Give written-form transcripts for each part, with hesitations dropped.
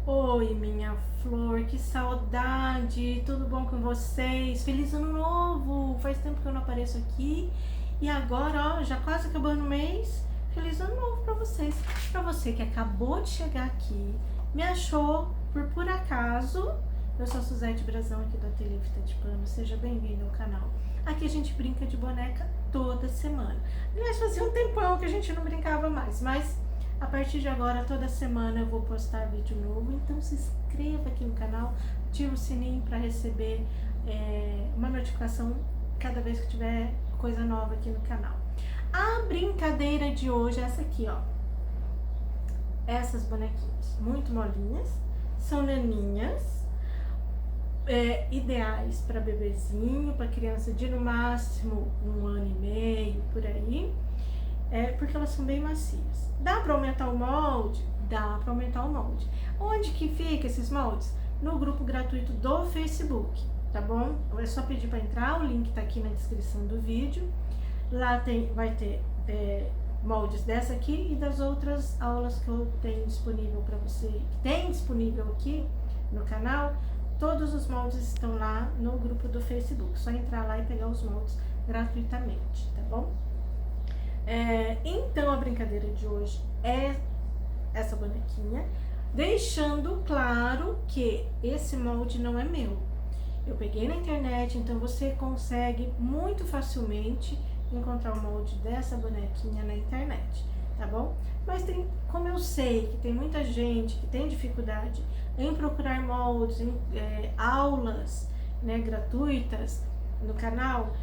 Oi, minha flor, que saudade! Tudo bom com vocês? Feliz ano novo! Faz tempo que eu não apareço aqui e agora, ó, já quase acabando o mês. Feliz ano novo pra vocês! Pra você que acabou de chegar aqui, me achou por puro acaso. Eu sou a Suzete Brazão aqui do Ateliê Fita de Pano. Seja bem-vindo ao canal. Aqui a gente brinca de boneca toda semana. Aliás, fazia um tempão que a gente não brincava mais, mas a partir de agora, toda semana eu vou postar vídeo novo, então se inscreva aqui no canal, ativa o sininho para receber uma notificação cada vez que tiver coisa nova aqui no canal. A brincadeira de hoje é essa aqui, ó. Essas bonequinhas, muito molinhas, são naninhas, ideais para bebezinho, para criança de no máximo 1 ano e meio, por aí. Porque elas são bem macias. Dá para aumentar o molde? Dá para aumentar o molde. Onde que fica esses moldes? No grupo gratuito do Facebook, tá bom? É só pedir para entrar, o link tá aqui na descrição do vídeo. Lá vai ter moldes dessa aqui e das outras aulas que eu tenho disponível para você, que tem disponível aqui no canal. Todos os moldes estão lá no grupo do Facebook. Só entrar lá e pegar os moldes gratuitamente, tá bom? Então a brincadeira de hoje é essa bonequinha, deixando claro que esse molde não é meu. Eu peguei na internet, então você consegue muito facilmente encontrar o molde dessa bonequinha na internet, tá bom? Mas como eu sei que tem muita gente que tem dificuldade em procurar moldes, em aulas, né, gratuitas no canal,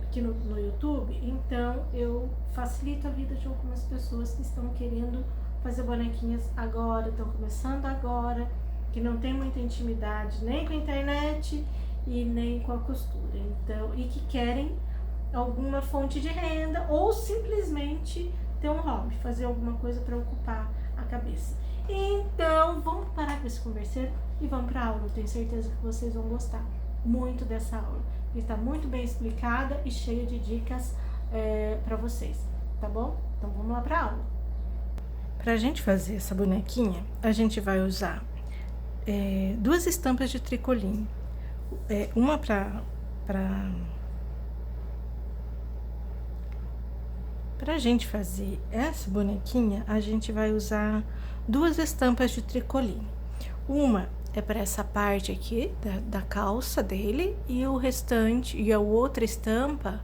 aqui no YouTube, então eu facilito a vida de algumas pessoas que estão querendo fazer bonequinhas agora, estão começando agora, que não tem muita intimidade nem com a internet e nem com a costura, então, e que querem alguma fonte de renda ou simplesmente ter um hobby, fazer alguma coisa para ocupar a cabeça. Então, vamos parar com esse converseiro e vamos para a aula. Eu tenho certeza que vocês vão gostar muito dessa aula. Está muito bem explicada e cheia de dicas para vocês, tá bom? Então vamos lá para a aula. Para a gente fazer essa bonequinha, a gente vai usar duas estampas de tricoline, uma para a gente fazer essa bonequinha, a gente vai usar duas estampas de tricoline. Uma é para essa parte aqui da calça dele e o restante, e a outra estampa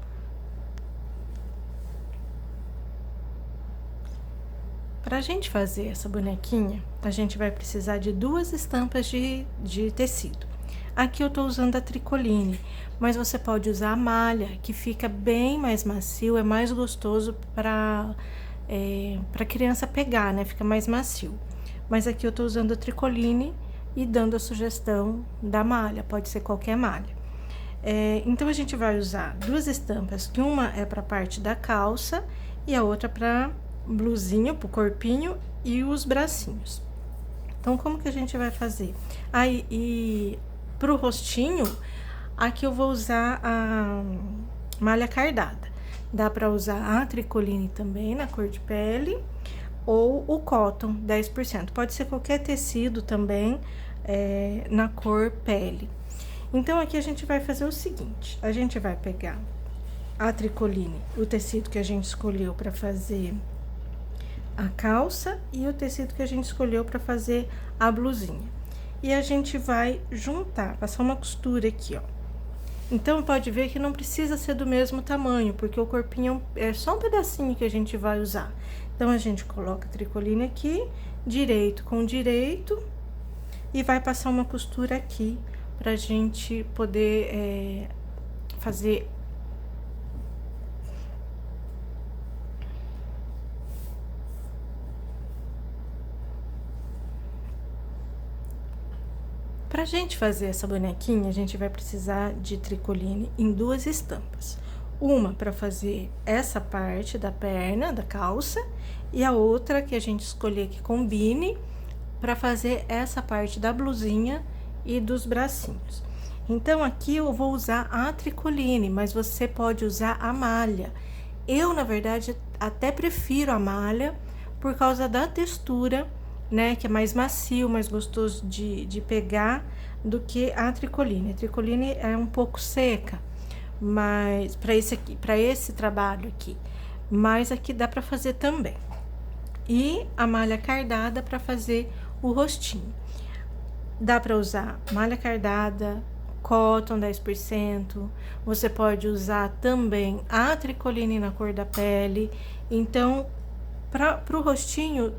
para a gente fazer essa bonequinha, a gente vai precisar de duas estampas de tecido. Aqui eu tô usando a tricoline, mas você pode usar a malha, que fica bem mais macio, é mais gostoso para criança pegar, né? Fica mais macio. Mas aqui eu tô usando a tricoline e dando a sugestão da malha, pode ser qualquer malha. Então a gente vai usar duas estampas, que uma é para a parte da calça e a outra para blusinha, pro corpinho e os bracinhos. Então como que a gente vai fazer? Aí, e pro rostinho, aqui eu vou usar a malha cardada. Dá para usar a tricoline também na cor de pele ou o cotton 10%. Pode ser qualquer tecido também na cor pele. Então aqui a gente vai fazer o seguinte: a gente vai pegar a tricoline, o tecido que a gente escolheu para fazer a calça e o tecido que a gente escolheu para fazer a blusinha. E a gente vai juntar, passar uma costura aqui, ó. Então, pode ver que não precisa ser do mesmo tamanho, porque o corpinho é só um pedacinho que a gente vai usar. Então, a gente coloca a tricoline aqui, direito com direito, e vai passar uma costura aqui, pra gente poder fazer... Pra gente fazer essa bonequinha, a gente vai precisar de tricoline em duas estampas. Uma para fazer essa parte da perna, da calça, e a outra que a gente escolher que combine para fazer essa parte da blusinha e dos bracinhos. Então, aqui eu vou usar a tricoline, mas você pode usar a malha. Eu, na verdade, até prefiro a malha por causa da textura né, que é mais macio, mais gostoso de pegar do que a tricoline. A tricoline é um pouco seca, mas para esse trabalho aqui, mas aqui dá para fazer também. E a malha cardada para fazer o rostinho. Dá para usar malha cardada, cotton 10%, você pode usar também a tricoline na cor da pele. Então, para o rostinho,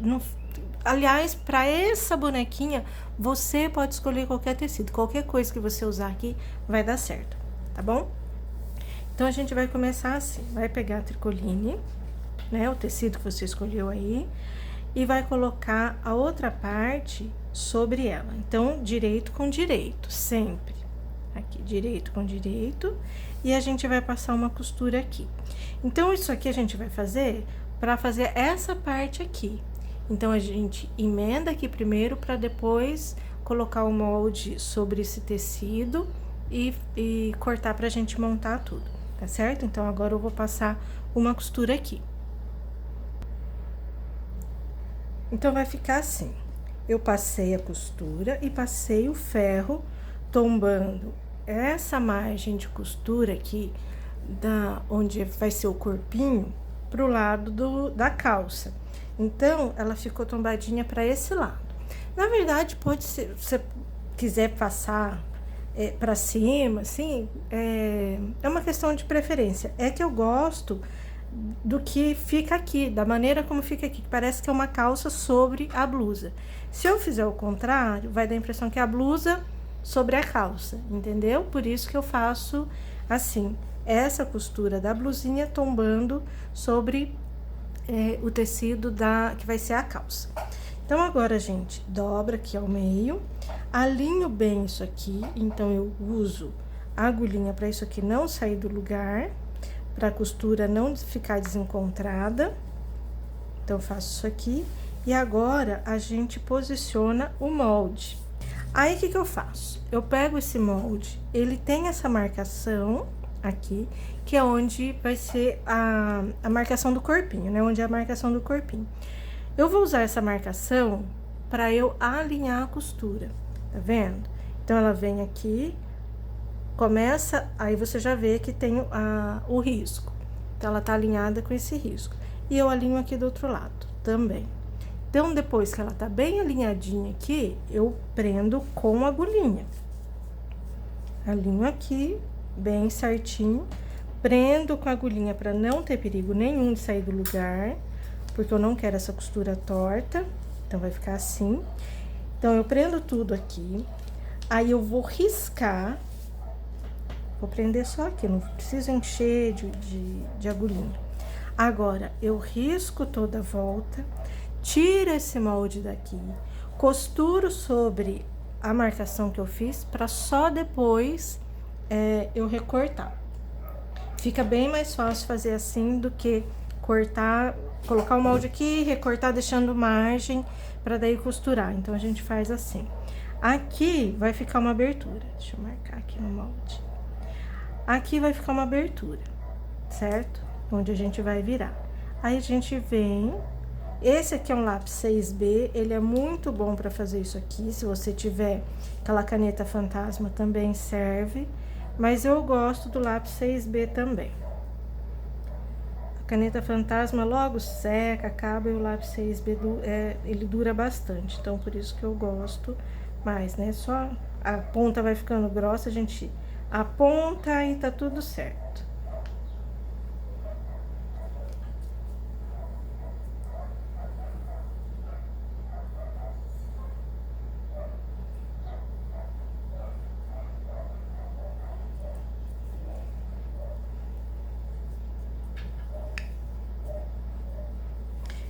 aliás, para essa bonequinha, você pode escolher qualquer tecido, qualquer coisa que você usar aqui vai dar certo, tá bom? Então, a gente vai começar assim, vai pegar a tricoline, né, o tecido que você escolheu aí, e vai colocar a outra parte sobre ela. Então, direito com direito, sempre. Aqui, direito com direito, e a gente vai passar uma costura aqui. Então, isso aqui a gente vai fazer para fazer essa parte aqui. Então, a gente emenda aqui primeiro para depois colocar o molde sobre esse tecido e cortar pra gente montar tudo, tá certo? Então, agora eu vou passar uma costura aqui. Então, vai ficar assim. Eu passei a costura e passei o ferro tombando essa margem de costura aqui, onde vai ser o corpinho, pro lado da calça. Então, ela ficou tombadinha para esse lado. Na verdade, pode ser, se você quiser passar para cima, assim, é uma questão de preferência. É que eu gosto do que fica aqui, da maneira como fica aqui, que parece que é uma calça sobre a blusa. Se eu fizer o contrário, vai dar a impressão que é a blusa sobre a calça, entendeu? Por isso que eu faço assim, essa costura da blusinha tombando sobre o tecido que vai ser a calça. Então, agora, gente, dobra aqui ao meio, alinho bem isso aqui, então eu uso a agulhinha para isso aqui não sair do lugar, para a costura não ficar desencontrada. Então, eu faço isso aqui. E agora, a gente posiciona o molde. Aí, o que eu faço? Eu pego esse molde, ele tem essa marcação aqui, que é onde vai ser a marcação do corpinho, né? Onde é a marcação do corpinho. Eu vou usar essa marcação para eu alinhar a costura, tá vendo? Então, ela vem aqui, começa, aí você já vê que tem o risco. Então, ela tá alinhada com esse risco. E eu alinho aqui do outro lado também. Então, depois que ela tá bem alinhadinha aqui, eu prendo com a agulhinha. Alinho aqui, bem certinho. Prendo com a agulhinha para não ter perigo nenhum de sair do lugar, porque eu não quero essa costura torta. Então, vai ficar assim. Então, eu prendo tudo aqui. Aí, eu vou riscar. Vou prender só aqui, não preciso encher de agulhinha. Agora, eu risco toda a volta, tiro esse molde daqui, costuro sobre a marcação que eu fiz, para só depois eu recortar. Fica bem mais fácil fazer assim do que cortar, colocar o molde aqui, recortar deixando margem, para daí costurar. Então, a gente faz assim. Aqui vai ficar uma abertura, deixa eu marcar aqui no molde. Aqui vai ficar uma abertura, certo? Onde a gente vai virar. Aí, a gente vem. Esse aqui é um lápis 6B, ele é muito bom para fazer isso aqui. Se você tiver aquela caneta fantasma, também serve. Mas eu gosto do lápis 6B também. A caneta fantasma logo seca, acaba, e o lápis 6B ele dura bastante. Então, por isso que eu gosto mais, né? Só a ponta vai ficando grossa, a gente aponta e tá tudo certo.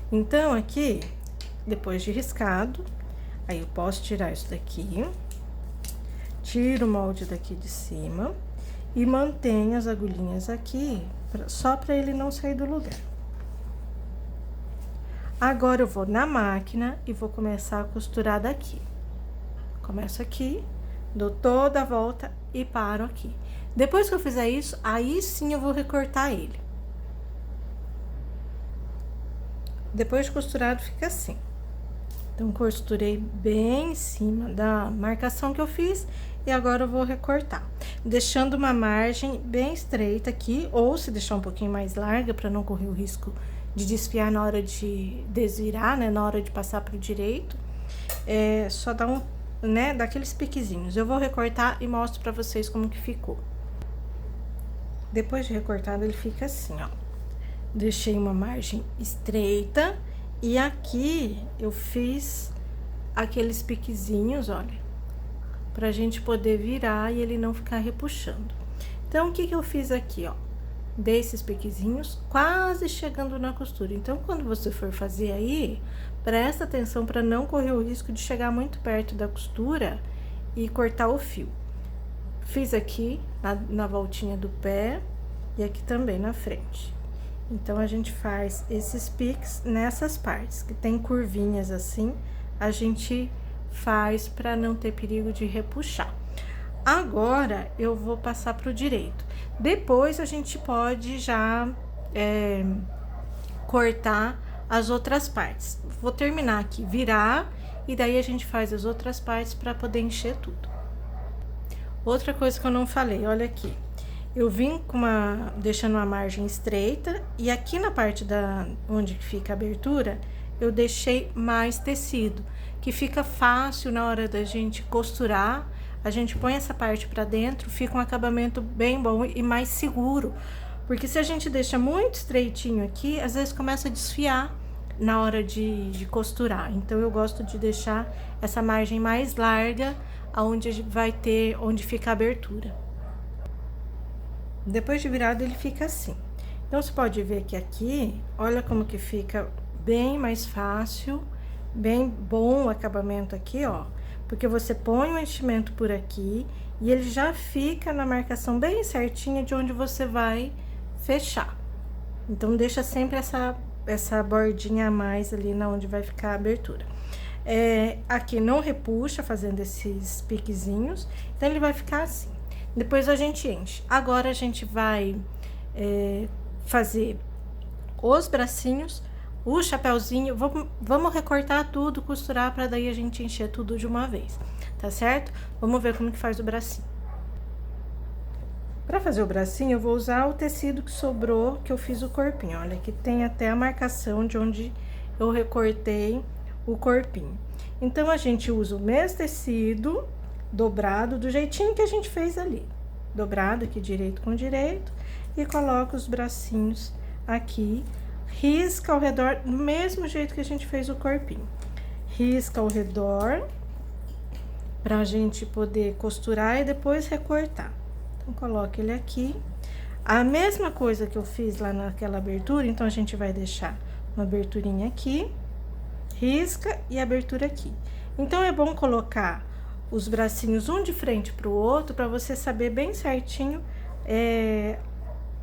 Então, aqui, depois de riscado, aí eu posso tirar isso daqui, tiro o molde daqui de cima e mantenho as agulhinhas aqui, só para ele não sair do lugar. Agora, eu vou na máquina e vou começar a costurar daqui. Começo aqui, dou toda a volta e paro aqui. Depois que eu fizer isso, aí sim eu vou recortar ele. Depois de costurado, fica assim. Então, costurei bem em cima da marcação que eu fiz e agora eu vou recortar. Deixando uma margem bem estreita aqui, ou se deixar um pouquinho mais larga, para não correr o risco de desfiar na hora de desvirar, né, na hora de passar pro direito. Só dá né, daqueles piquezinhos. Eu vou recortar e mostro pra vocês como que ficou. Depois de recortado, ele fica assim, ó. Deixei uma margem estreita e aqui eu fiz aqueles piquezinhos, olha, pra gente poder virar e ele não ficar repuxando. Então, o que que eu fiz aqui, ó? Dei esses piquezinhos quase chegando na costura. Então, quando você for fazer aí, presta atenção para não correr o risco de chegar muito perto da costura e cortar o fio. Fiz aqui na voltinha do pé e aqui também na frente. Então, a gente faz esses piques nessas partes que tem curvinhas assim, a gente faz para não ter perigo de repuxar. Agora, eu vou passar pro direito. Depois, a gente pode já cortar as outras partes. Vou terminar aqui, virar, e daí a gente faz as outras partes para poder encher tudo. Outra coisa que eu não falei, olha aqui. Eu vim deixando uma margem estreita, e aqui na parte onde fica a abertura, eu deixei mais tecido, que fica fácil na hora da gente costurar. A gente põe essa parte pra dentro, fica um acabamento bem bom e mais seguro. Porque se a gente deixa muito estreitinho aqui, às vezes começa a desfiar na hora de costurar. Então, eu gosto de deixar essa margem mais larga, onde fica a abertura. Depois de virado, ele fica assim. Então, você pode ver que aqui, olha como que fica bem mais fácil, bem bom o acabamento aqui, ó. Porque você põe o enchimento por aqui e ele já fica na marcação bem certinha de onde você vai fechar. Então, deixa sempre essa bordinha a mais ali na onde vai ficar a abertura. Aqui não repuxa fazendo esses piquezinhos, então ele vai ficar assim. Depois a gente enche. Agora, a gente vai fazer os bracinhos, o chapéuzinho, vamos recortar tudo, costurar, para daí a gente encher tudo de uma vez, tá certo? Vamos ver como que faz o bracinho. Para fazer o bracinho, eu vou usar o tecido que sobrou, que eu fiz o corpinho. Olha, aqui tem até a marcação de onde eu recortei o corpinho. Então, a gente usa o mesmo tecido, dobrado, do jeitinho que a gente fez ali. Dobrado aqui, direito com direito, e coloca os bracinhos aqui. Risca ao redor, do mesmo jeito que a gente fez o corpinho. Risca ao redor, pra gente poder costurar e depois recortar. Então, coloca ele aqui. A mesma coisa que eu fiz lá naquela abertura, então, a gente vai deixar uma aberturinha aqui, risca e abertura aqui. Então, é bom colocar os bracinhos um de frente pro outro, pra você saber bem certinho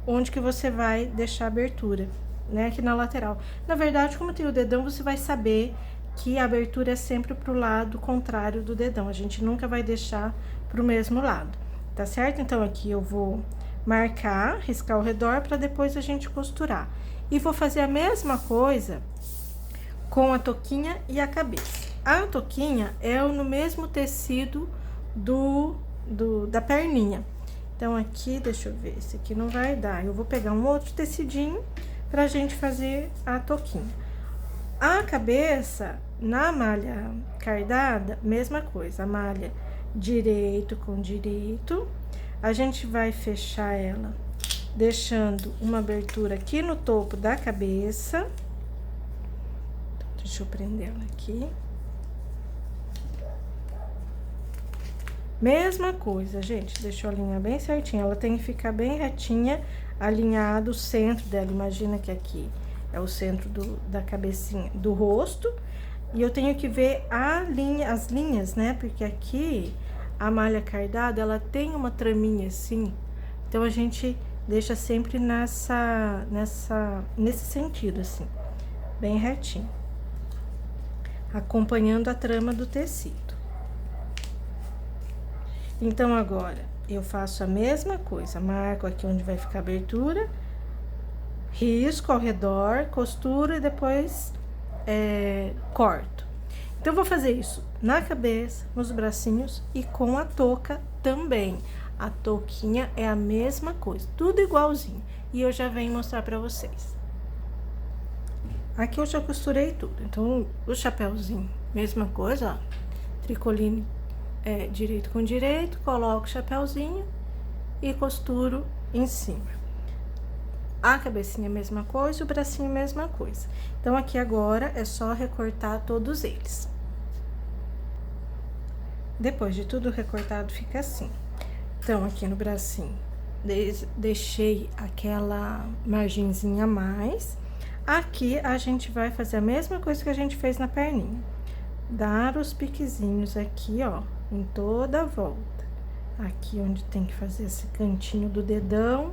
onde que você vai deixar a abertura, né, aqui na lateral. Na verdade, como tem o dedão, você vai saber que a abertura é sempre pro lado contrário do dedão. A gente nunca vai deixar pro mesmo lado, tá certo? Então, aqui eu vou marcar, riscar ao redor, para depois a gente costurar. E vou fazer a mesma coisa com a toquinha e a cabeça. A toquinha é no mesmo tecido da perninha. Então, aqui, deixa eu ver, esse aqui não vai dar. Eu vou pegar um outro tecidinho pra gente fazer a toquinha. A cabeça, na malha cardada, mesma coisa. A malha direito com direito. A gente vai fechar ela deixando uma abertura aqui no topo da cabeça. Deixa eu prender ela aqui. Mesma coisa, gente, deixa eu alinhar bem certinho. Ela tem que ficar bem retinha, alinhado o centro dela. Imagina que aqui é o centro da cabecinha, do rosto. E eu tenho que ver as linhas, né? Porque aqui a malha cardada, ela tem uma traminha assim. Então, a gente deixa sempre nesse sentido, assim, bem retinho, acompanhando a trama do tecido. Então, agora, eu faço a mesma coisa, marco aqui onde vai ficar a abertura, risco ao redor, costuro e depois corto. Então, eu vou fazer isso na cabeça, nos bracinhos e com a touca também. A touquinha é a mesma coisa, tudo igualzinho. E eu já venho mostrar pra vocês. Aqui eu já costurei tudo. Então, o chapéuzinho, mesma coisa, ó. Tricoline direito com direito, coloco o chapéuzinho e costuro em cima. A cabecinha, mesma coisa, o bracinho, mesma coisa. Então, aqui agora é só recortar todos eles. Depois de tudo recortado, fica assim. Então, aqui no bracinho, deixei aquela margenzinha a mais. Aqui, a gente vai fazer a mesma coisa que a gente fez na perninha. Dar os piquezinhos aqui, ó, em toda a volta. Aqui onde tem que fazer esse cantinho do dedão,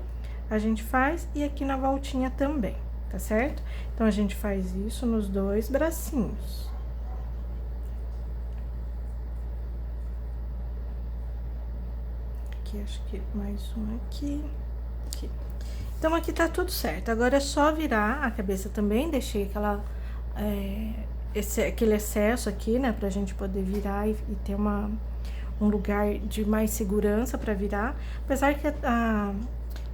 a gente faz, e aqui na voltinha também, tá certo? Então, a gente faz isso nos dois bracinhos. Aqui, acho que mais um aqui. Então, aqui tá tudo certo. Agora, é só virar a cabeça também, deixei aquele excesso aqui, né, pra gente poder virar e ter um lugar de mais segurança pra virar. Apesar que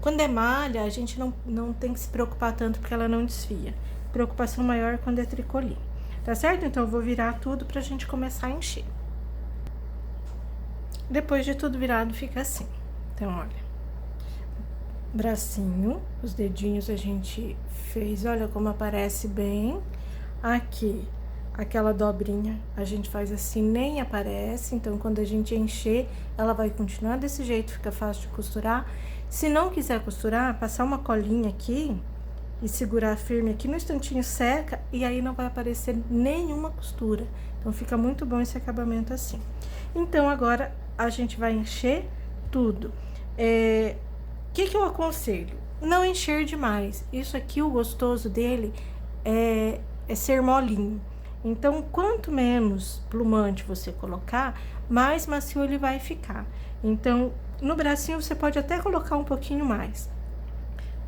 quando é malha, a gente não tem que se preocupar tanto porque ela não desfia. Preocupação maior quando é tricoline, tá certo? Então, eu vou virar tudo pra gente começar a encher. Depois de tudo virado, fica assim. Então, olha. Bracinho, os dedinhos a gente fez, olha como aparece bem. Aqui, aquela dobrinha, a gente faz assim, nem aparece. Então, quando a gente encher, ela vai continuar desse jeito, fica fácil de costurar. Se não quiser costurar, passar uma colinha aqui e segurar firme aqui no instantinho, seca, e aí não vai aparecer nenhuma costura. Então, fica muito bom esse acabamento assim. Então, agora, a gente vai encher tudo. O que eu aconselho? Não encher demais. Isso aqui, o gostoso dele é ser molinho. Então, quanto menos plumante você colocar, mais macio ele vai ficar. Então, no bracinho você pode até colocar um pouquinho mais.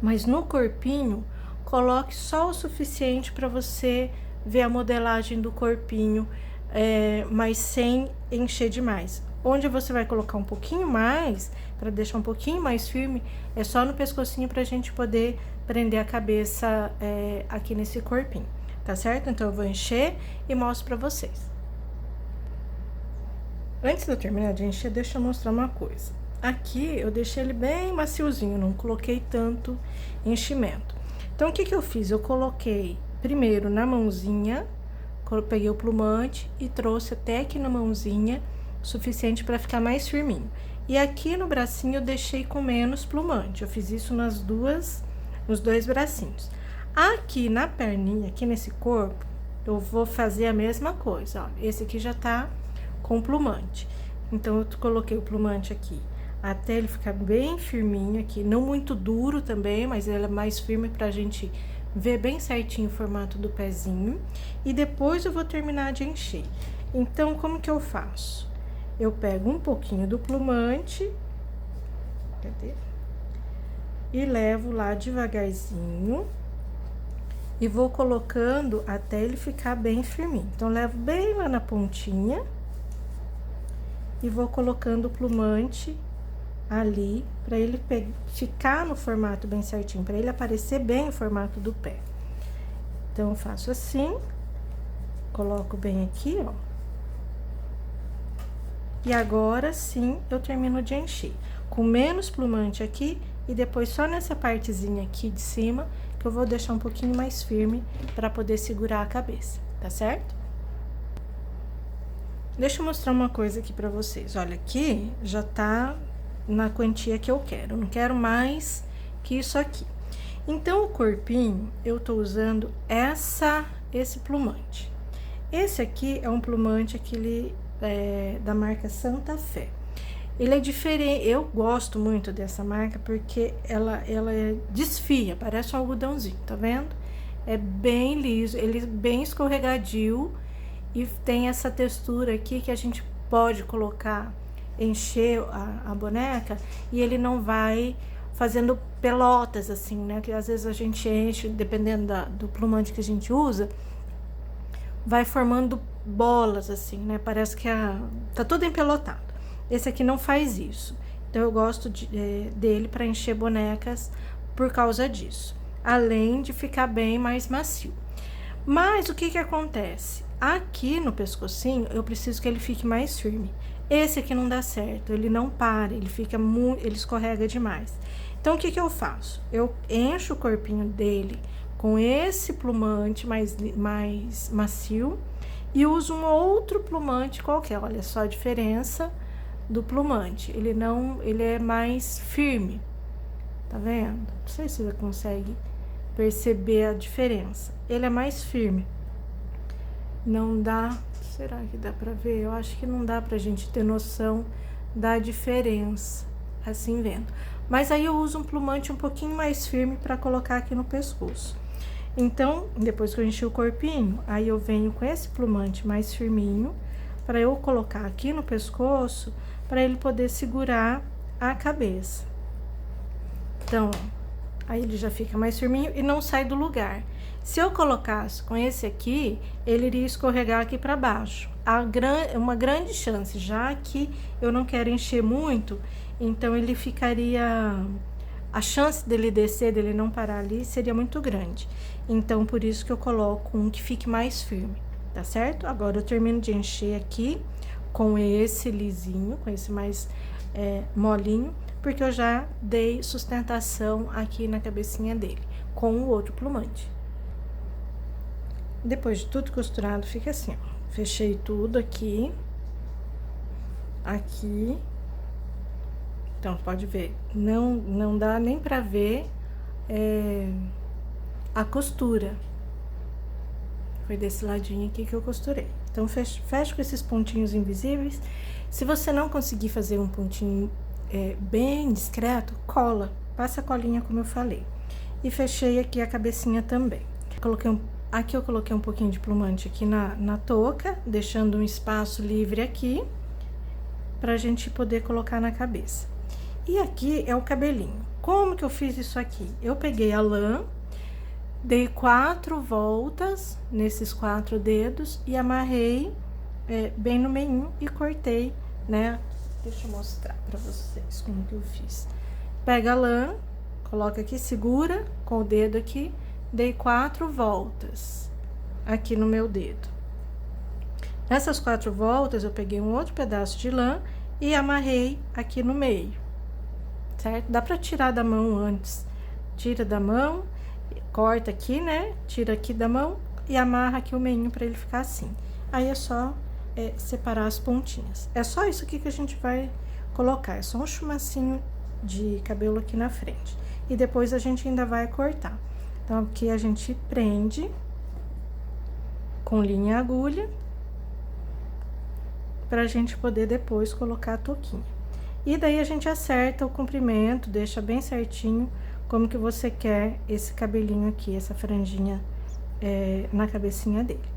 Mas no corpinho, coloque só o suficiente para você ver a modelagem do corpinho, mas sem encher demais. Onde você vai colocar um pouquinho mais, para deixar um pouquinho mais firme, é só no pescocinho pra gente poder prender a cabeça aqui nesse corpinho, tá certo? Então, eu vou encher e mostro pra vocês. Antes de eu terminar de encher, deixa eu mostrar uma coisa. Aqui, eu deixei ele bem maciozinho, não coloquei tanto enchimento. Então, o que eu fiz? Eu coloquei primeiro na mãozinha, peguei o plumante e trouxe até aqui na mãozinha, suficiente para ficar mais firminho. E aqui no bracinho eu deixei com menos plumante. Eu fiz isso nos dois bracinhos. Aqui na perninha, aqui nesse corpo, eu vou fazer a mesma coisa, ó. Esse aqui já tá com plumante. Então, eu coloquei o plumante aqui até ele ficar bem firminho aqui. Não muito duro também, mas ele é mais firme pra gente ver bem certinho o formato do pezinho. E depois eu vou terminar de encher. Então, como que eu faço? Eu pego um pouquinho do plumante, cadê? E levo lá devagarzinho e vou colocando até ele ficar bem firminho. Então, levo bem lá na pontinha e vou colocando o plumante ali para ele ficar no formato bem certinho, para ele aparecer bem o formato do pé. Então, eu faço assim, coloco bem aqui, ó. E agora sim, eu termino de encher. Com menos plumante aqui e depois só nessa partezinha aqui de cima, que eu vou deixar um pouquinho mais firme para poder segurar a cabeça, tá certo? Deixa eu mostrar uma coisa aqui pra vocês. Olha, aqui já tá na quantia que eu quero. Eu não quero mais que isso aqui. Então, o corpinho, eu tô usando esse plumante. Esse aqui é um plumante, aquele da marca Santa Fé. Ele é diferente, eu gosto muito dessa marca porque ela desfia, parece um algodãozinho, tá vendo? É bem liso, ele é bem escorregadio e tem essa textura aqui que a gente pode colocar, encher a boneca e ele não vai fazendo pelotas assim, né? Que às vezes a gente enche, dependendo do plumante que a gente usa, vai formando bolas, assim, né? Parece que tá todo empelotado. Esse aqui não faz isso. Então, eu gosto dele para encher bonecas por causa disso. Além de ficar bem mais macio. Mas, o que que acontece? Aqui no pescocinho, eu preciso que ele fique mais firme. Esse aqui não dá certo, ele não para, ele fica ele escorrega demais. Então, o que que eu faço? Eu encho o corpinho dele com esse plumante mais macio e uso um outro plumante qualquer. Olha só a diferença do plumante. Ele é mais firme. Tá vendo? Não sei se você consegue perceber a diferença. Ele é mais firme. Não dá... Será que dá pra ver? Eu acho que não dá pra gente ter noção da diferença, assim vendo. Mas aí eu uso um plumante um pouquinho mais firme pra colocar aqui no pescoço. Então, depois que eu enchi o corpinho, aí eu venho com esse plumante mais firminho pra eu colocar aqui no pescoço, pra ele poder segurar a cabeça. Então, aí ele já fica mais firminho e não sai do lugar. Se eu colocasse com esse aqui, ele iria escorregar aqui para baixo. Uma grande chance, já que eu não quero encher muito, então ele ficaria... A chance dele descer, dele não parar ali, seria muito grande. Então, por isso que eu coloco um que fique mais firme, tá certo? Agora, eu termino de encher aqui com esse lisinho, com esse mais molinho, porque eu já dei sustentação aqui na cabecinha dele, com o outro plumante. Depois de tudo costurado, fica assim, ó. Fechei tudo aqui. Aqui. Então, pode ver. Não dá nem pra ver a costura. Foi desse ladinho aqui que eu costurei. Então, fecho com esses pontinhos invisíveis. Se você não conseguir fazer um pontinho bem discreto, cola. Passa a colinha, como eu falei. E fechei aqui a cabecinha também. Aqui eu coloquei um pouquinho de plumante aqui na touca, deixando um espaço livre aqui, pra gente poder colocar na cabeça. E aqui é o cabelinho. Como que eu fiz isso aqui? Eu peguei a lã, dei 4 voltas nesses 4 dedos e amarrei bem no meinho e cortei, né? Deixa eu mostrar pra vocês como que eu fiz. Pega a lã, coloca aqui, segura com o dedo aqui, dei 4 voltas aqui no meu dedo. Nessas 4 voltas, eu peguei um outro pedaço de lã e amarrei aqui no meio, certo? Dá pra tirar da mão antes. Tira da mão, corta aqui, né? Tira aqui da mão e amarra aqui o meinho pra ele ficar assim. Aí é só separar as pontinhas. É só isso aqui que a gente vai colocar. É só um chumacinho de cabelo aqui na frente. E depois a gente ainda vai cortar. Então, aqui a gente prende com linha e agulha pra gente poder depois colocar a touquinha. E daí a gente acerta o comprimento, deixa bem certinho como que você quer esse cabelinho aqui, essa franjinha na cabecinha dele.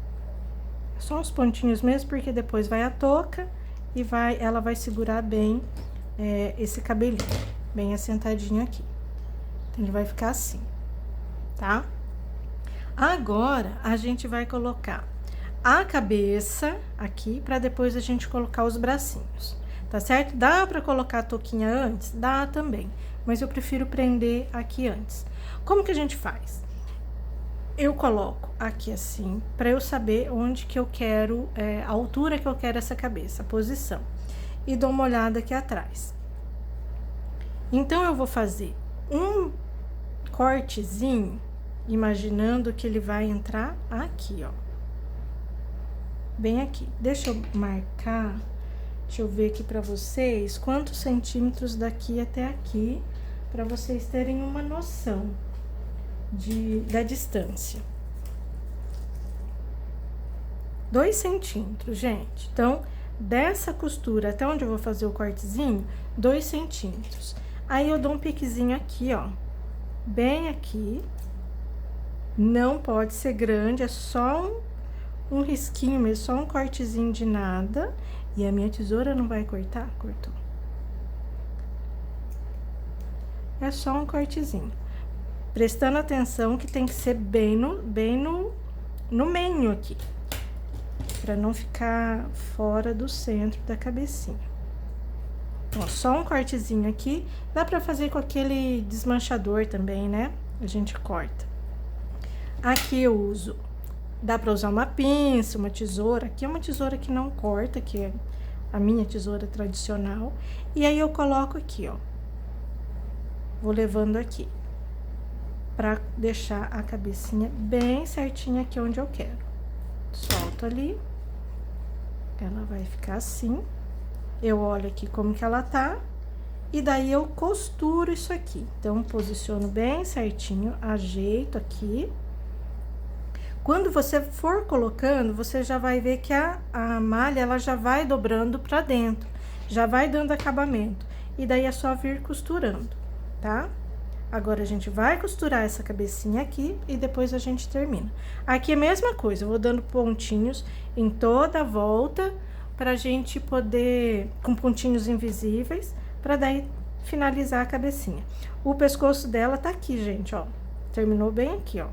Só uns pontinhos mesmo, porque depois vai a touca e ela vai segurar bem esse cabelinho, bem assentadinho aqui. Então, ele vai ficar assim, tá? Agora, a gente vai colocar a cabeça aqui, pra depois a gente colocar os bracinhos, tá certo? Dá pra colocar a touquinha antes? Dá também, mas eu prefiro prender aqui antes. Como que a gente faz? Eu coloco aqui assim, pra eu saber onde que eu quero, a altura que eu quero essa cabeça, a posição. E dou uma olhada aqui atrás. Então, eu vou fazer um cortezinho, imaginando que ele vai entrar aqui, ó. Bem aqui. Deixa eu marcar, deixa eu ver aqui pra vocês quantos centímetros daqui até aqui, pra vocês terem uma noção da distância. 2 centímetros, gente. Então, dessa costura até onde eu vou fazer o cortezinho, 2 centímetros. Aí, eu dou um piquezinho aqui, ó. Bem aqui. Não pode ser grande, é só um risquinho mesmo, só um cortezinho de nada. E a minha tesoura não vai cortar? Cortou. É só um cortezinho. Prestando atenção que tem que ser bem no meio aqui. para não ficar fora do centro da cabecinha. Ó, só um cortezinho aqui, dá pra fazer com aquele desmanchador também, né? A gente corta. Aqui eu uso, dá pra usar uma pinça, uma tesoura. Aqui é uma tesoura que não corta, que é a minha tesoura tradicional. E aí eu coloco aqui, ó. Vou levando aqui, pra deixar a cabecinha bem certinha aqui onde eu quero. Solto ali, ela vai ficar assim. Eu olho aqui como que ela tá, e daí eu costuro isso aqui. Então, posiciono bem certinho, ajeito aqui. Quando você for colocando, você já vai ver que a malha, ela já vai dobrando pra dentro, já vai dando acabamento. E daí é só vir costurando, tá? Agora, a gente vai costurar essa cabecinha aqui e depois a gente termina. Aqui é a mesma coisa, eu vou dando pontinhos em toda a volta, pra gente poder, com pontinhos invisíveis, pra daí finalizar a cabecinha. O pescoço dela tá aqui, gente, ó. Terminou bem aqui, ó.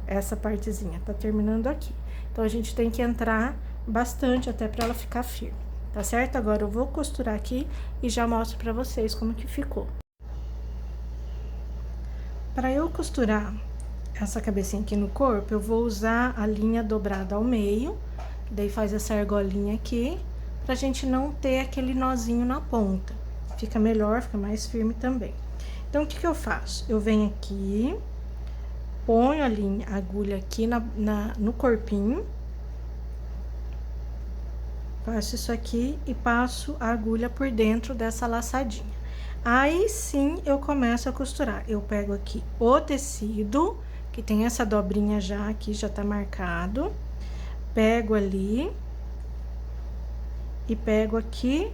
Essa partezinha tá terminando aqui. Então, a gente tem que entrar bastante até pra ela ficar firme, tá certo? Agora, eu vou costurar aqui e já mostro pra vocês como que ficou. Pra eu costurar essa cabecinha aqui no corpo, eu vou usar a linha dobrada ao meio. Daí faz essa argolinha aqui, pra gente não ter aquele nozinho na ponta. Fica melhor, fica mais firme também. Então, o que que eu faço? Eu venho aqui, ponho a agulha aqui no corpinho. Faço isso aqui e passo a agulha por dentro dessa laçadinha. Aí, sim, eu começo a costurar. Eu pego aqui o tecido, que tem essa dobrinha já aqui, já tá marcado. Pego ali e pego aqui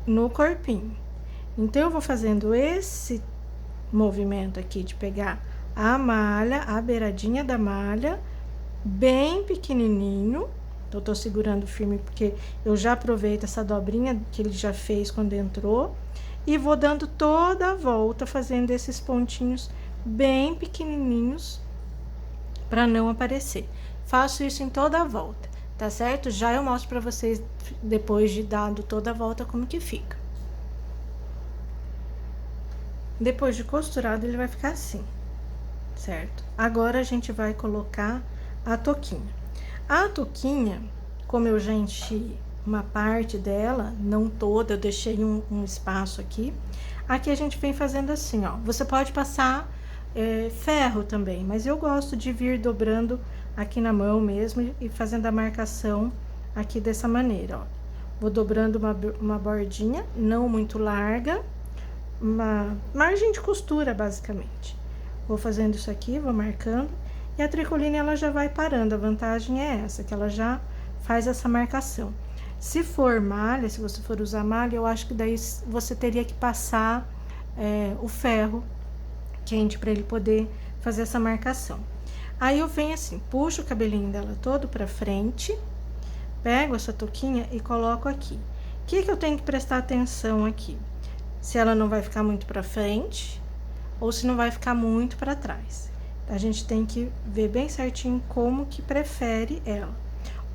no corpinho. Então, eu vou fazendo esse movimento aqui de pegar a malha, a beiradinha da malha, bem pequenininho. Então, eu tô segurando firme porque eu já aproveito essa dobrinha que ele já fez quando entrou. E vou dando toda a volta, fazendo esses pontinhos bem pequenininhos para não aparecer. Faço isso em toda a volta, tá certo? Já eu mostro pra vocês, depois de dado toda a volta, como que fica. Depois de costurado, ele vai ficar assim, certo? Agora, a gente vai colocar a touquinha. A touquinha, como eu já enchi uma parte dela, não toda, eu deixei um espaço aqui. Aqui a gente vem fazendo assim, ó. Você pode passar ferro também, mas eu gosto de vir dobrando aqui na mão mesmo e fazendo a marcação aqui dessa maneira, ó. Vou dobrando uma bordinha, não muito larga, uma margem de costura, basicamente. Vou fazendo isso aqui, vou marcando, e a tricoline, ela já vai parando. A vantagem é essa, que ela já faz essa marcação. Se for malha, se você for usar malha, eu acho que daí você teria que passar o ferro quente para ele poder fazer essa marcação. Aí eu venho assim, puxo o cabelinho dela todo pra frente, pego essa touquinha e coloco aqui. O que que eu tenho que prestar atenção aqui? Se ela não vai ficar muito pra frente ou se não vai ficar muito pra trás. A gente tem que ver bem certinho como que prefere ela.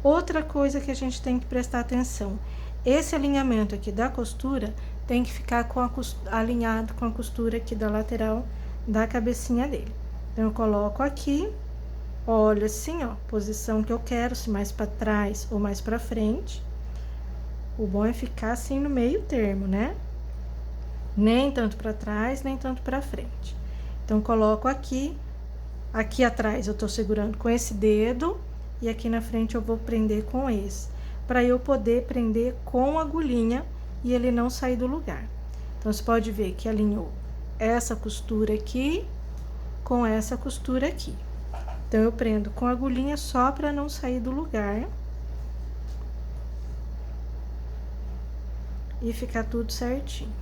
Outra coisa que a gente tem que prestar atenção, esse alinhamento aqui da costura tem que ficar alinhado com a costura aqui da lateral da cabecinha dele. Então, eu coloco aqui, olho assim, ó, posição que eu quero, se mais pra trás ou mais pra frente. O bom é ficar assim no meio termo, né? Nem tanto pra trás, nem tanto pra frente. Então, coloco aqui atrás eu tô segurando com esse dedo, e aqui na frente eu vou prender com esse, para eu poder prender com a agulhinha e ele não sair do lugar. Então, você pode ver que alinhou essa costura aqui com essa costura aqui. Então, eu prendo com a agulhinha só para não sair do lugar. E ficar tudo certinho.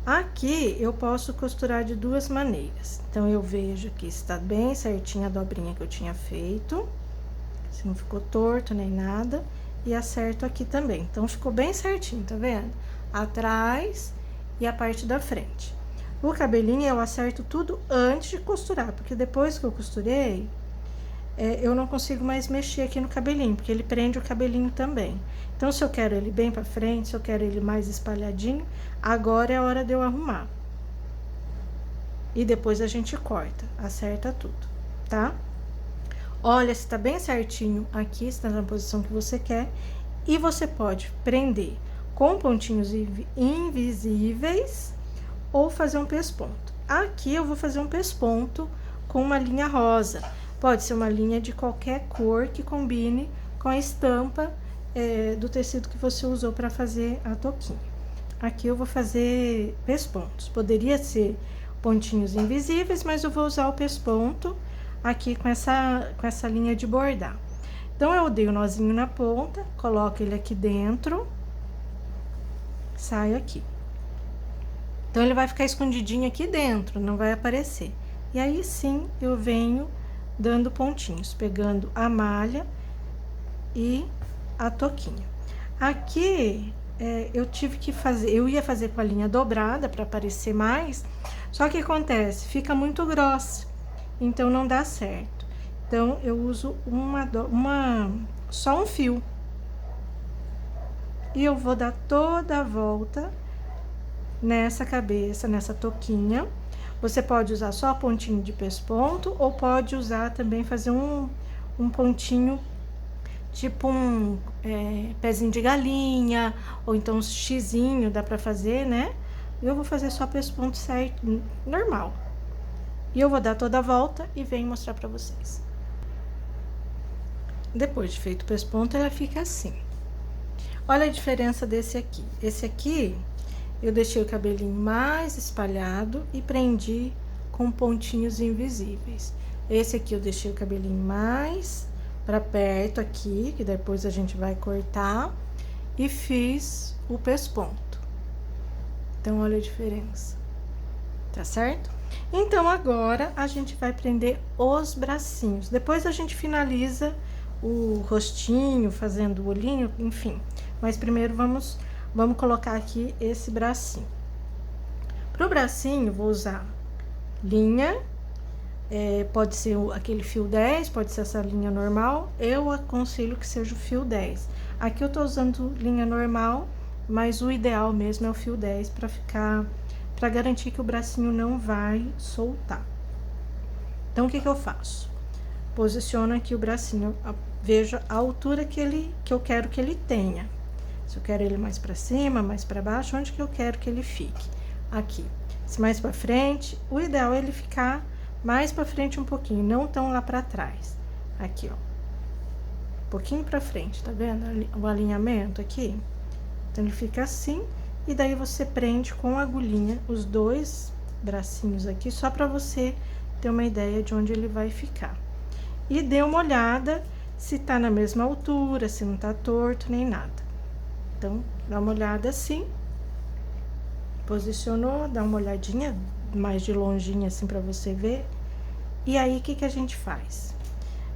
Aqui, eu posso costurar de duas maneiras. Então, eu vejo que está bem certinha a dobrinha que eu tinha feito. Se não ficou torto nem nada. E acerto aqui também. Então, ficou bem certinho, tá vendo? Atrás e a parte da frente. O cabelinho, eu acerto tudo antes de costurar. Porque depois que eu costurei, eu não consigo mais mexer aqui no cabelinho, porque ele prende o cabelinho também. Então, se eu quero ele bem pra frente, se eu quero ele mais espalhadinho, agora é a hora de eu arrumar. E depois a gente corta, acerta tudo, tá? Olha se tá bem certinho aqui, se tá na posição que você quer. E você pode prender com pontinhos invisíveis ou fazer um pesponto. Aqui eu vou fazer um pesponto com uma linha rosa. Pode ser uma linha de qualquer cor que combine com a estampa do tecido que você usou para fazer a touquinha. Aqui eu vou fazer pespontos. Poderia ser pontinhos invisíveis, mas eu vou usar o pesponto aqui com essa linha de bordar. Então, eu dei o nozinho na ponta, coloco ele aqui dentro, saio aqui. Então, ele vai ficar escondidinho aqui dentro, não vai aparecer. E aí, sim, eu venho dando pontinhos, pegando a malha e a touquinha. Aqui, eu tive que fazer, eu ia fazer com a linha dobrada para aparecer mais, só que acontece, fica muito grossa, então não dá certo. Então, eu uso só um fio. E eu vou dar toda a volta nessa cabeça, nessa touquinha. Você pode usar só pontinho de pesponto, ou pode usar também, fazer um pontinho, tipo um pezinho de galinha, ou então um xizinho, dá pra fazer, né? Eu vou fazer só pesponto certo, normal. E eu vou dar toda a volta e venho mostrar pra vocês. Depois de feito o pesponto, ela fica assim. Olha a diferença desse aqui. Esse aqui, eu deixei o cabelinho mais espalhado e prendi com pontinhos invisíveis. Esse aqui eu deixei o cabelinho mais pra perto aqui, que depois a gente vai cortar, e fiz o pesponto. Então, olha a diferença. Tá certo? Então, agora, a gente vai prender os bracinhos. Depois a gente finaliza o rostinho, fazendo o olhinho, enfim. Mas primeiro vamos colocar aqui esse bracinho. Pro bracinho, vou usar linha, pode ser aquele fio 10, pode ser essa linha normal. Eu aconselho que seja o fio 10. Aqui eu tô usando linha normal, mas o ideal mesmo é o fio 10 para garantir que o bracinho não vai soltar. Então, o que eu faço? Posiciono aqui o bracinho, vejo a altura que eu quero que ele tenha. Se eu quero ele mais pra cima, mais pra baixo, onde que eu quero que ele fique? Aqui. Se mais pra frente, o ideal é ele ficar mais pra frente um pouquinho, não tão lá pra trás. Aqui, ó. Um pouquinho pra frente, tá vendo o alinhamento aqui? Então, ele fica assim, e daí você prende com a agulhinha os dois bracinhos aqui, só pra você ter uma ideia de onde ele vai ficar. E dê uma olhada se tá na mesma altura, se não tá torto, nem nada. Então, dá uma olhada assim. Posicionou, dá uma olhadinha mais de longinho assim pra você ver. E aí, o que a gente faz?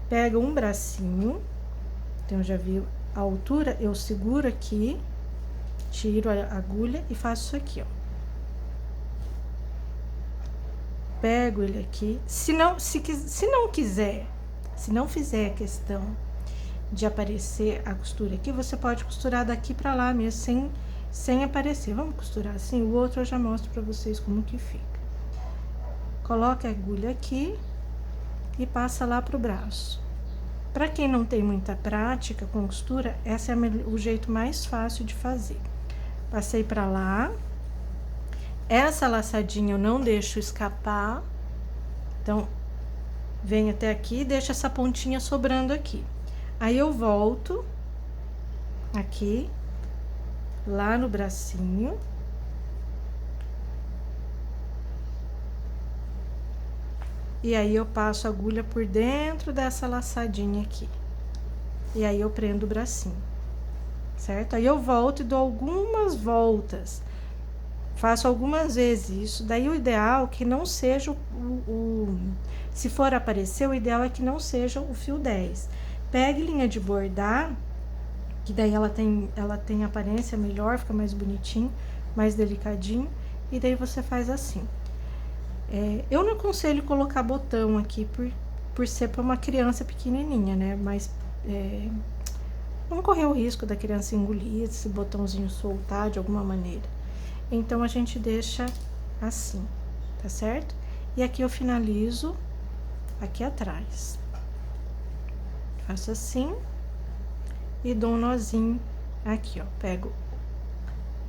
Pega um bracinho, então já viu a altura, eu seguro aqui, tiro a agulha e faço isso aqui, ó. Pego ele aqui. Se não quiser, se não fizer questão de aparecer a costura aqui, você pode costurar daqui pra lá mesmo, sem aparecer. Vamos costurar assim? O outro eu já mostro pra vocês como que fica. Coloca a agulha aqui e passa lá pro braço. Pra quem não tem muita prática com costura, esse é o jeito mais fácil de fazer. Passei pra lá. Essa laçadinha eu não deixo escapar. Então, vem até aqui e deixa essa pontinha sobrando aqui. Aí, eu volto aqui, lá no bracinho. E aí, eu passo a agulha por dentro dessa laçadinha aqui. E aí, eu prendo o bracinho, certo? Aí, eu volto e dou algumas voltas. Faço algumas vezes isso. Daí, o ideal é que não seja se for aparecer, o ideal é que não seja o fio 10. Pegue linha de bordar, que daí ela tem aparência melhor, fica mais bonitinho, mais delicadinho. E daí, você faz assim. Eu não aconselho colocar botão aqui, por ser para uma criança pequenininha, né? Mas não correr o risco da criança engolir, esse botãozinho soltar de alguma maneira. Então, a gente deixa assim, tá certo? E aqui eu finalizo aqui atrás. Faço assim e dou um nozinho aqui, ó. Pego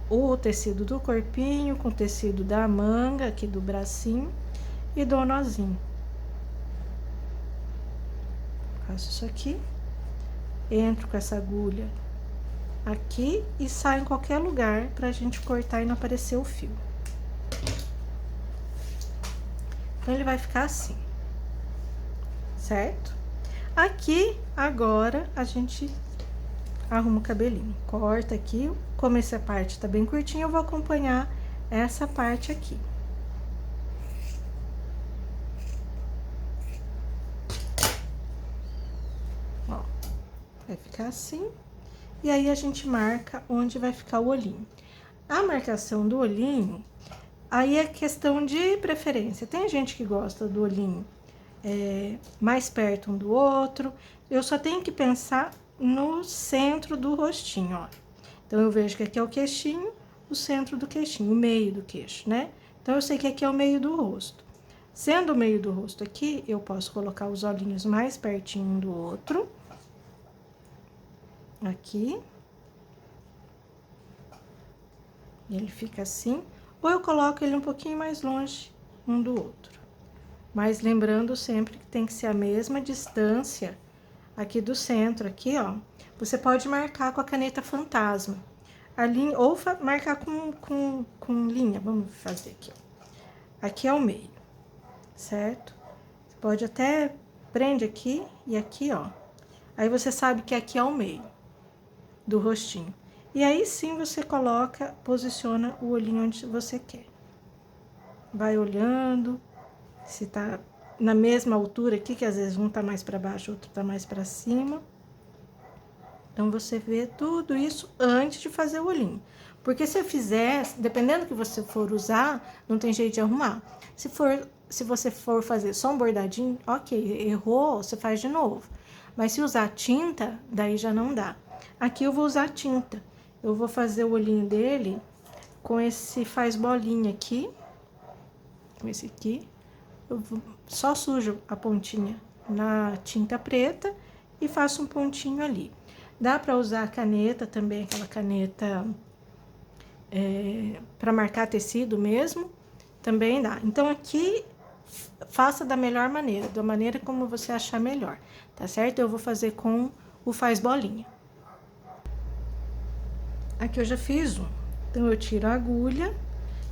o tecido do corpinho com o tecido da manga aqui do bracinho e dou um nozinho. Faço isso aqui, entro com essa agulha aqui e saio em qualquer lugar pra gente cortar e não aparecer o fio. Então, ele vai ficar assim, certo? Aqui, agora, a gente arruma o cabelinho. Corta aqui, como essa parte tá bem curtinha, eu vou acompanhar essa parte aqui. Ó, vai ficar assim. E aí, a gente marca onde vai ficar o olhinho. A marcação do olhinho, aí é questão de preferência. Tem gente que gosta do olhinho mais perto um do outro. Eu só tenho que pensar no centro do rostinho, ó. Então, eu vejo que aqui é o queixinho, o centro do queixinho, o meio do queixo, né? Então, eu sei que aqui é o meio do rosto. Sendo o meio do rosto aqui, eu posso colocar os olhinhos mais pertinho um do outro. Aqui. Ele fica assim. Ou eu coloco ele um pouquinho mais longe um do outro. Mas lembrando sempre que tem que ser a mesma distância aqui do centro, aqui, ó. Você pode marcar com a caneta fantasma. A linha, ou marcar com linha. Vamos fazer aqui, ó. Aqui é o meio, certo? Você pode até prende aqui e aqui, ó. Aí, você sabe que aqui é o meio do rostinho. E aí, sim, você coloca, posiciona o olhinho onde você quer. Vai olhando, se tá na mesma altura aqui, que às vezes um tá mais pra baixo, outro tá mais pra cima. Então, você vê tudo isso antes de fazer o olhinho. Porque se eu fizer, dependendo do que você for usar, não tem jeito de arrumar. Se você for fazer só um bordadinho, ok, errou, você faz de novo. Mas se usar tinta, daí já não dá. Aqui eu vou usar tinta. Eu vou fazer o olhinho dele com esse faz bolinha aqui. Com esse aqui. Eu só sujo a pontinha na tinta preta e faço um pontinho ali. Dá pra usar a caneta também, aquela caneta pra marcar tecido mesmo, também dá. Então, aqui, faça da melhor maneira, da maneira como você achar melhor, tá certo? Eu vou fazer com o faz bolinha. Aqui eu já fiz um. Então, eu tiro a agulha.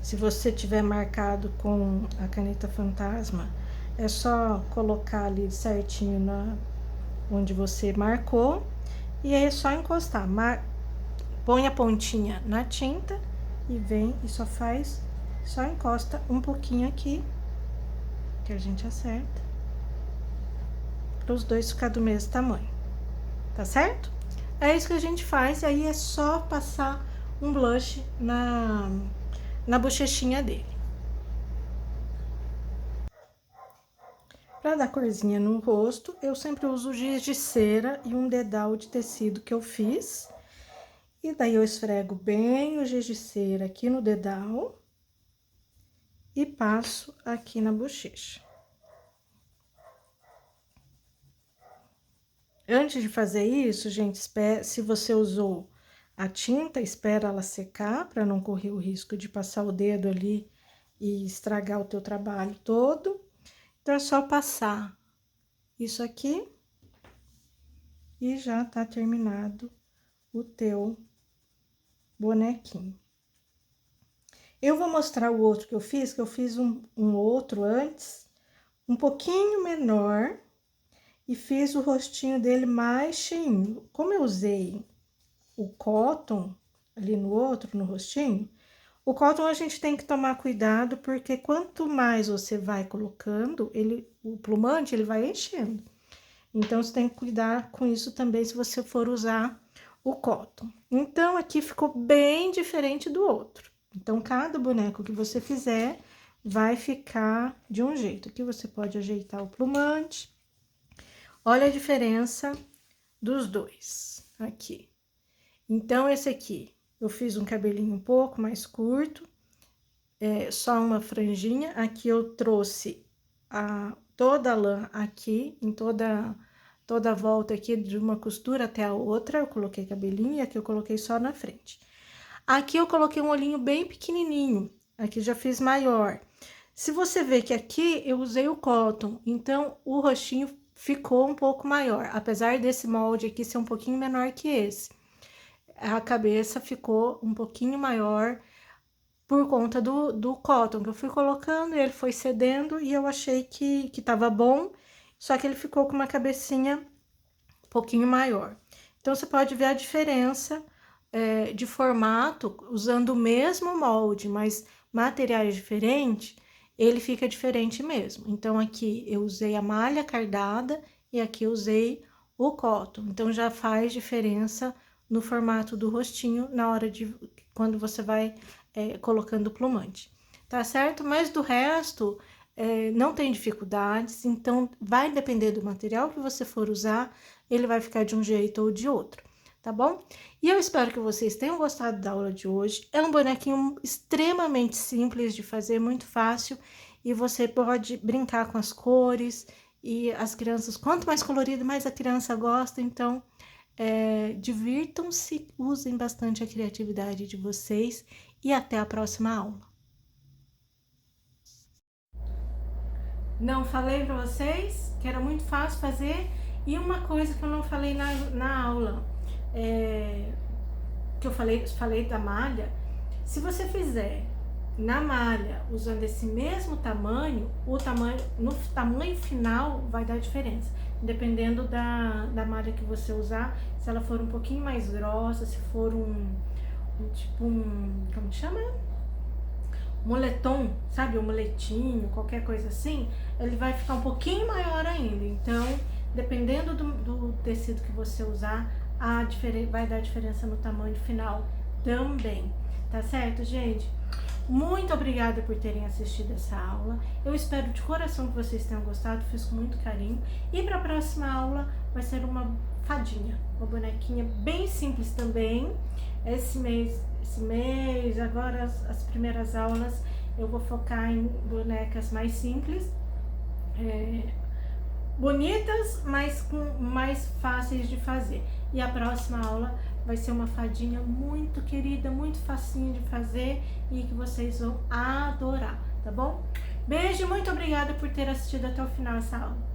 Se você tiver marcado com a caneta fantasma, é só colocar ali certinho onde você marcou. E aí, é só encostar. Põe a pontinha na tinta e vem e só encosta um pouquinho aqui, que a gente acerta, para os dois ficar do mesmo tamanho, tá certo? É isso que a gente faz, e aí é só passar um blush na bochechinha dele. Para dar corzinha no rosto, eu sempre uso giz de cera e um dedal de tecido que eu fiz. E daí, eu esfrego bem o giz de cera aqui no dedal e passo aqui na bochecha. Antes de fazer isso, gente, se você usou a tinta, espera ela secar para não correr o risco de passar o dedo ali e estragar o teu trabalho todo. Então, é só passar isso aqui e já tá terminado o teu bonequinho. Eu vou mostrar o outro que eu fiz um outro antes, um pouquinho menor, e fiz o rostinho dele mais cheinho. Como eu usei o cotton ali no outro, no rostinho, o cotton a gente tem que tomar cuidado, porque quanto mais você vai colocando, o plumante, ele vai enchendo. Então, você tem que cuidar com isso também, se você for usar o cotton. Então, aqui ficou bem diferente do outro. Então, cada boneco que você fizer vai ficar de um jeito. Aqui você pode ajeitar o plumante. Olha a diferença dos dois aqui. Então, esse aqui, eu fiz um cabelinho um pouco mais curto, só uma franjinha. Aqui eu trouxe toda a lã aqui, em toda a volta aqui, de uma costura até a outra, eu coloquei cabelinho, e aqui eu coloquei só na frente. Aqui eu coloquei um olhinho bem pequenininho, aqui já fiz maior. Se você ver que aqui eu usei o cotton, então o rostinho ficou um pouco maior, apesar desse molde aqui ser um pouquinho menor que esse. A cabeça ficou um pouquinho maior por conta do cotton que eu fui colocando, ele foi cedendo e eu achei que tava bom, só que ele ficou com uma cabecinha um pouquinho maior. Então, você pode ver a diferença de formato, usando o mesmo molde, mas materiais diferentes, ele fica diferente mesmo. Então, aqui eu usei a malha cardada e aqui eu usei o cotton. Então, já faz diferença no formato do rostinho na hora de quando você vai colocando o plumante, tá certo? Mas do resto, não tem dificuldades, então vai depender do material que você for usar, ele vai ficar de um jeito ou de outro, tá bom? E eu espero que vocês tenham gostado da aula de hoje. É um bonequinho extremamente simples de fazer, muito fácil, e você pode brincar com as cores, e as crianças, quanto mais colorido, mais a criança gosta, então divirtam-se, usem bastante a criatividade de vocês e até a próxima aula. Não falei para vocês que era muito fácil fazer, e uma coisa que eu não falei na aula, que eu falei da malha, se você fizer na malha usando esse mesmo tamanho, no tamanho final vai dar diferença, dependendo da malha que você usar. Se ela for um pouquinho mais grossa, se for como que chama? Moletom, sabe? Um moletinho, qualquer coisa assim, ele vai ficar um pouquinho maior ainda. Então, dependendo do tecido que você usar, vai dar diferença no tamanho final também, tá certo, gente? Muito obrigada por terem assistido essa aula. Eu espero de coração que vocês tenham gostado, fiz com muito carinho. E para a próxima aula vai ser uma fadinha, uma bonequinha bem simples também. Esse mês, agora as primeiras aulas, eu vou focar em bonecas mais simples, bonitas, mas mais fáceis de fazer. E a próxima aula vai ser uma fadinha muito querida, muito facinho de fazer e que vocês vão adorar, tá bom? Beijo, muito obrigada por ter assistido até o final essa aula.